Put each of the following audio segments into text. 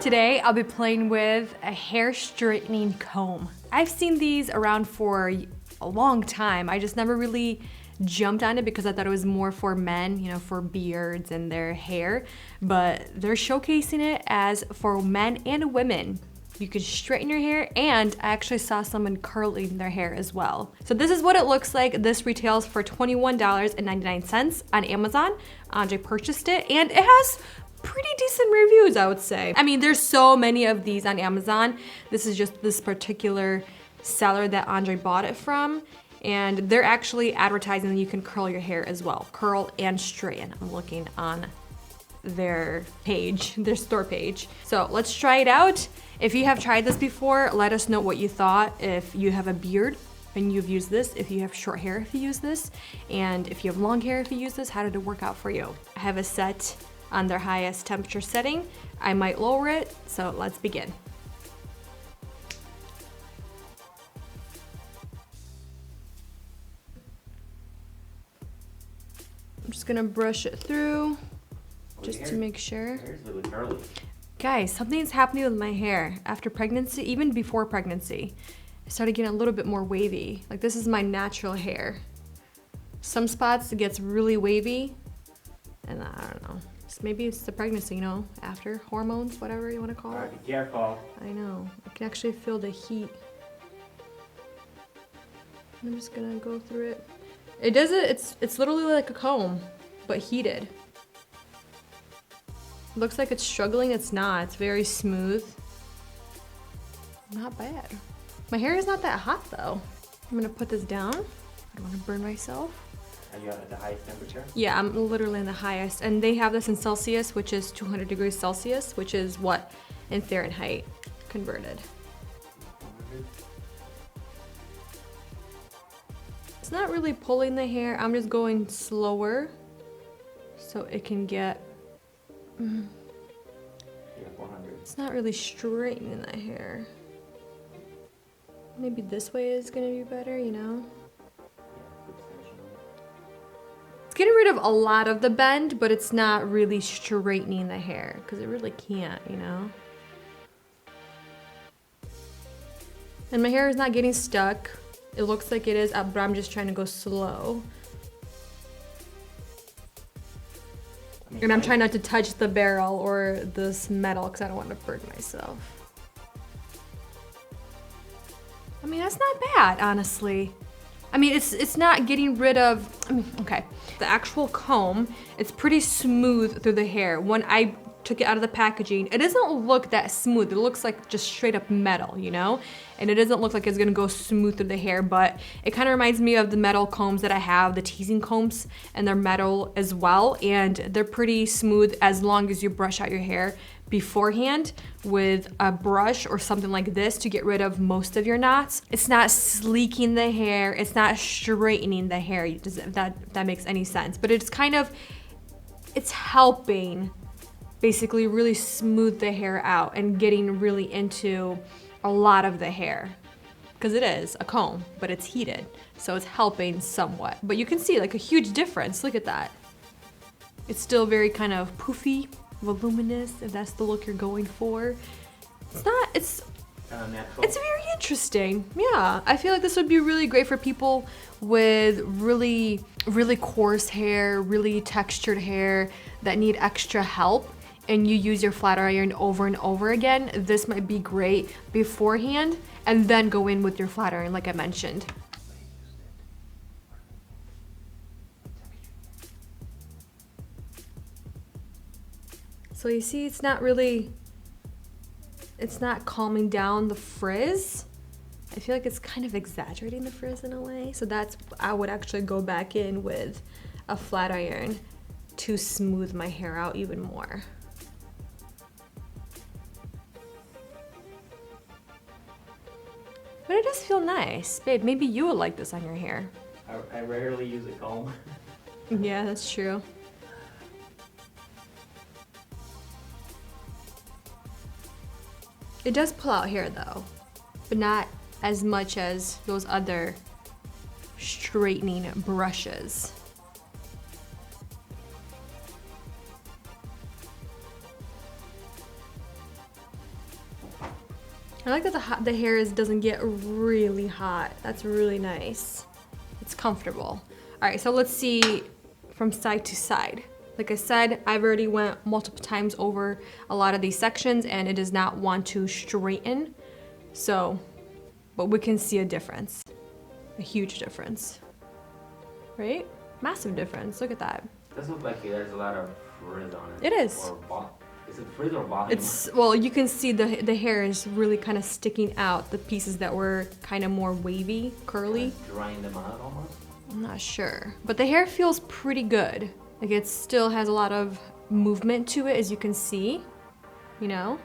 Today, I'll be playing with a hair straightening comb. I've seen these around for a long time. I just never really jumped on it because I thought it was more for men, you know, for beards and their hair. But they're showcasing it as for men and women. You can straighten your hair, and I actually saw someone curling their hair as well. So this is what it looks like. This retails for $21.99 on Amazon. Andre purchased it, and it has pretty decent reviews, I would say. I mean, there's so many of these on Amazon. This is just this particular seller that Andre bought it from, and they're actually advertising that you can curl your hair as well. Curl and straighten. I'm looking on their page, their store page. So let's try it out. If you have tried this before, let us know what you thought. If you have a beard and you've used this, if you have short hair, if you use this, and if you have long hair, if you use this, how did it work out for you? I have a set on their highest temperature setting. I might lower it, so let's begin. I'm just gonna brush it through just to make sure. Hair's really curly. Guys, something's happening with my hair after pregnancy, even before pregnancy. It started getting a little bit more wavy. Like, this is my natural hair. Some spots it gets really wavy, and I don't know. Maybe it's the pregnancy, you know, after hormones, whatever you want to call it. Alright, be careful. I know. I can actually feel the heat. I'm just gonna go through it. It does it. It's literally like a comb, but heated. Looks like it's struggling. It's not. It's very smooth. Not bad. My hair is not that hot though. I'm gonna put this down. I don't want to burn myself. Are you at the highest temperature? Yeah, I'm literally in the highest. And they have this in Celsius, which is 200 degrees Celsius, which is what in Fahrenheit converted. It's not really pulling the hair. I'm just going slower so it can get... Yeah, 400. It's not really straightening the hair. Maybe this way is gonna be better, you know? It's getting rid of a lot of the bend, but it's not really straightening the hair because it really can't, you know? And my hair is not getting stuck. It looks like it is, but I'm just trying to go slow. And I'm trying not to touch the barrel or this metal because I don't want to burn myself. I mean, that's not bad, honestly. I mean, it's not getting rid of, okay. The actual comb, it's pretty smooth through the hair. When I took it out of the packaging, it doesn't look that smooth. It looks like just straight up metal, you know? And it doesn't look like it's gonna go smooth through the hair, but it kind of reminds me of the metal combs that I have, the teasing combs, and they're metal as well. And they're pretty smooth as long as you brush out your hair beforehand with a brush or something like this to get rid of most of your knots. It's not sleeking the hair, it's not straightening the hair, if that makes any sense. But it's kind of, it's helping basically really smooth the hair out and getting really into a lot of the hair. Because it is a comb, but it's heated, so it's helping somewhat. But you can see like a huge difference, look at that. It's still very kind of poofy, voluminous, if that's the look you're going for. It's not, it's natural. It's very interesting. Yeah, I feel like this would be really great for people with really coarse hair, really textured hair that need extra help, and you use your flat iron over and over again. This might be great beforehand and then go in with your flat iron like I mentioned. So you see, it's not calming down the frizz. I feel like it's kind of exaggerating the frizz in a way. So that's, I would actually go back in with a flat iron to smooth my hair out even more. But it does feel nice. Babe, maybe you would like this on your hair. I rarely use a comb. Yeah, that's true. It does pull out hair though, but not as much as those other straightening brushes. like that the hair doesn't get really hot. That's really nice. It's comfortable. All right, so let's see from side to side. Like I said, I've already went multiple times over a lot of these sections and it does not want to straighten. So, but we can see a difference, a huge difference, right? Massive difference, look at that. It does look like there's a lot of frizz on it. It is. Is it frizz or volume? Well, you can see the hair is really kind of sticking out, the pieces that were kind of more wavy, curly. Drying them out almost? I'm not sure, but the hair feels pretty good. Like it still has a lot of movement to it, as you can see, you know,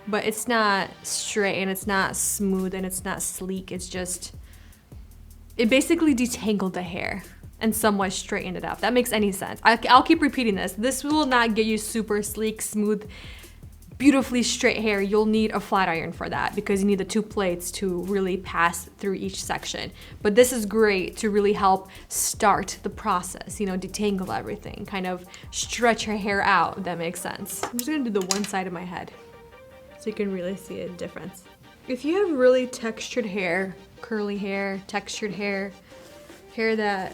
but it's not straight and it's not smooth and it's not sleek. It's just, it basically detangled the hair and somewhat straightened it up. That makes any sense. I'll keep repeating this. This will not get you super sleek, smooth, beautifully straight hair. You'll need a flat iron for that because you need the 2 plates to really pass through each section. But this is great to really help start the process, you know, detangle everything, kind of stretch your hair out, if that makes sense. I'm just gonna do the one side of my head so you can really see a difference. If you have really textured hair, curly hair, textured hair, hair that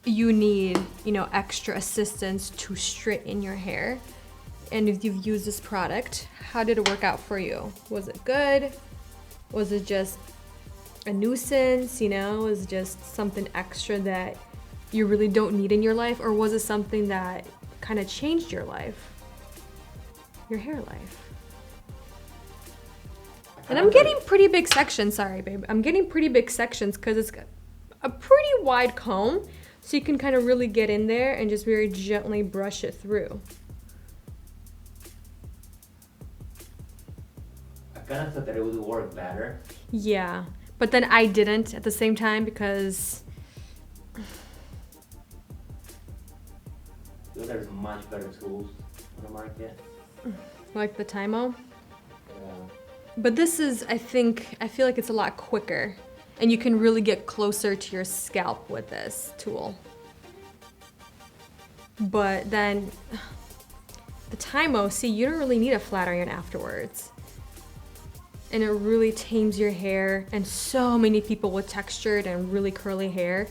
you need, you know, extra assistance to straighten your hair, and if you've used this product, how did it work out for you? Was it good? Was it just a nuisance, you know? Was it just something extra that you really don't need in your life? Or was it something that kind of changed your life? Your hair life? And I'm getting pretty big sections, sorry babe. I'm getting pretty big sections because it's a pretty wide comb. So you can kind of really get in there and just very gently brush it through. I kind of thought that it would work better. Yeah, but then I didn't at the same time because There's much better tools on the market. like the Tymo. Yeah. But this is, I feel like it's a lot quicker and you can really get closer to your scalp with this tool. But then the Tymo, see, you don't really need a flat iron afterwards. And it really tames your hair, and so many people with textured and really curly hair,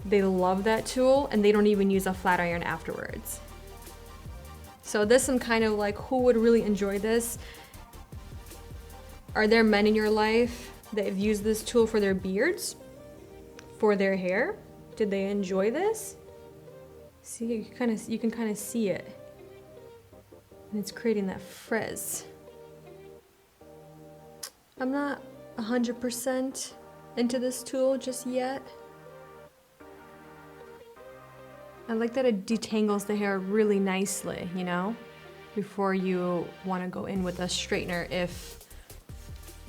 they love that tool and they don't even use a flat iron afterwards. So this, I'm kind of like, who would really enjoy this? Are there men in your life that have used this tool for their beards? For their hair? Did they enjoy this? See, you can kind of see it. And it's creating that frizz. I'm not 100% into this tool just yet. I like that it detangles the hair really nicely, you know, before you want to go in with a straightener if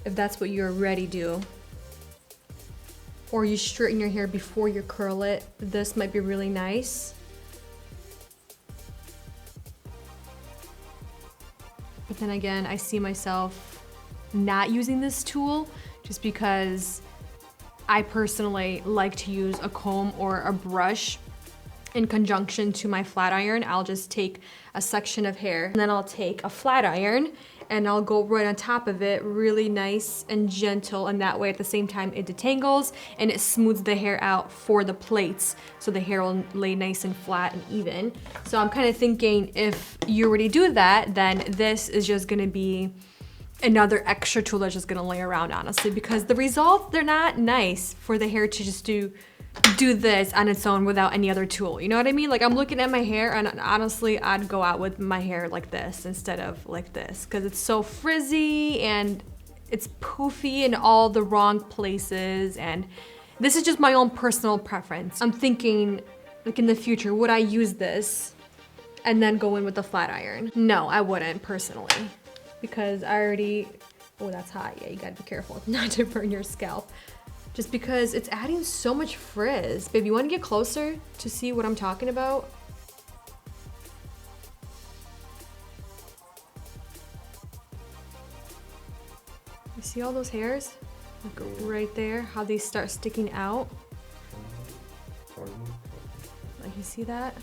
that's what you already do. Or you straighten your hair before you curl it. This might be really nice. But then again, I see myself not using this tool just because I personally like to use a comb or a brush in conjunction to my flat iron. I'll just take a section of hair and then I'll take a flat iron and I'll go right on top of it, really nice and gentle, and that way at the same time it detangles and it smooths the hair out for the plates so the hair will lay nice and flat and even. So I'm kind of thinking if you already do that, then this is just gonna be another extra tool that's just gonna lay around, honestly, because the results, they're not nice for the hair to just do this on its own without any other tool. You know what I mean? Like, I'm looking at my hair and honestly, I'd go out with my hair like this instead of like this because it's so frizzy and it's poofy in all the wrong places, and this is just my own personal preference. I'm thinking, like, in the future, would I use this and then go in with the flat iron? No, I wouldn't personally, because I already, oh, that's hot. Yeah, you gotta be careful not to burn your scalp. Just because it's adding so much frizz. Babe, you wanna get closer to see what I'm talking about? You see all those hairs? Like right there, how these start sticking out? Like, you see that?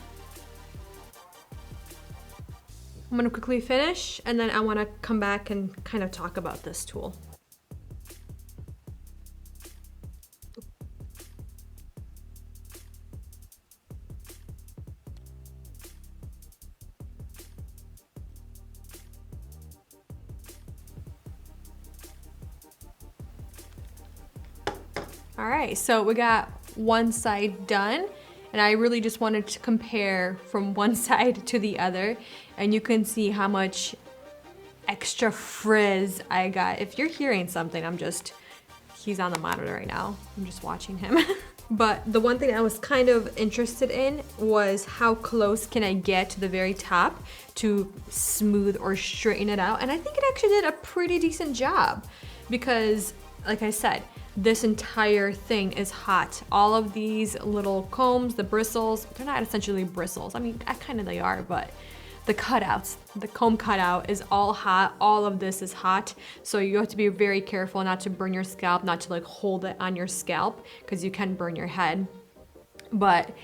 I'm gonna quickly finish and then I wanna come back and kind of talk about this tool. All right, so we got one side done, and I really just wanted to compare from one side to the other, and you can see how much extra frizz I got. If you're hearing something, he's on the monitor right now. I'm just watching him. But the one thing I was kind of interested in was how close can I get to the very top to smooth or straighten it out, and I think it actually did a pretty decent job because, like I said, this entire thing is hot. All of these little combs, the bristles, they're not essentially bristles. I mean, kind of they are, but the cutouts, the comb cutout is all hot. All of this is hot. So you have to be very careful not to burn your scalp, not to like hold it on your scalp because you can burn your head. But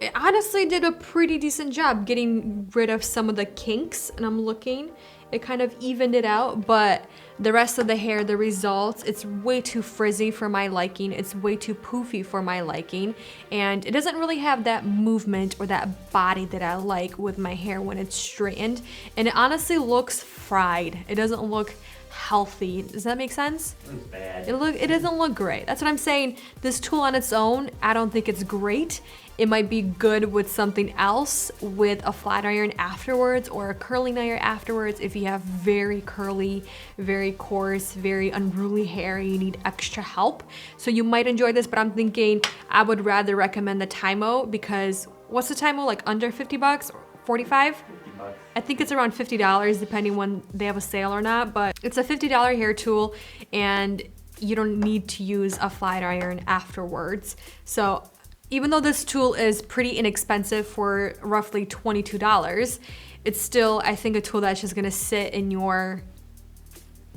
it honestly did a pretty decent job getting rid of some of the kinks, and I'm looking, it kind of evened it out, but the rest of the hair, the results, it's way too frizzy for my liking, it's way too poofy for my liking, and it doesn't really have that movement or that body that I like with my hair when it's straightened, and it honestly looks fried. It doesn't look healthy. Does that make sense? It looks bad. It doesn't look great. That's what I'm saying. This tool on its own, I don't think it's great. It might be good with something else, with a flat iron afterwards or a curling iron afterwards if you have very curly, very coarse, very unruly hair and you need extra help. So you might enjoy this, but I'm thinking I would rather recommend the Tymo because what's the Tymo, like under 50 bucks or 45? 50 bucks. I think it's around $50 depending when they have a sale or not, but it's a $50 hair tool and you don't need to use a flat iron afterwards. So even though this tool is pretty inexpensive for roughly $22, it's still, I think, a tool that's just gonna sit in your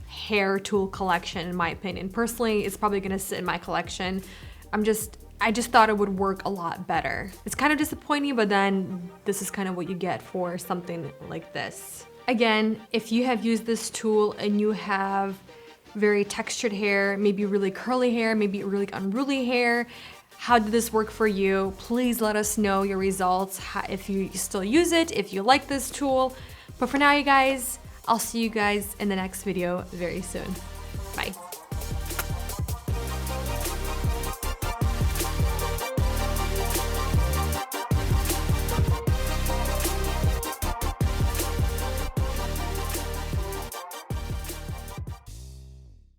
hair tool collection, in my opinion. Personally, it's probably gonna sit in my collection. I just thought it would work a lot better. It's kind of disappointing, but then this is kind of what you get for something like this. Again, if you have used this tool and you have very textured hair, maybe really curly hair, maybe really unruly hair, how did this work for you? Please let us know your results, if you still use it, if you like this tool. But for now, you guys, I'll see you guys in the next video very soon. Bye.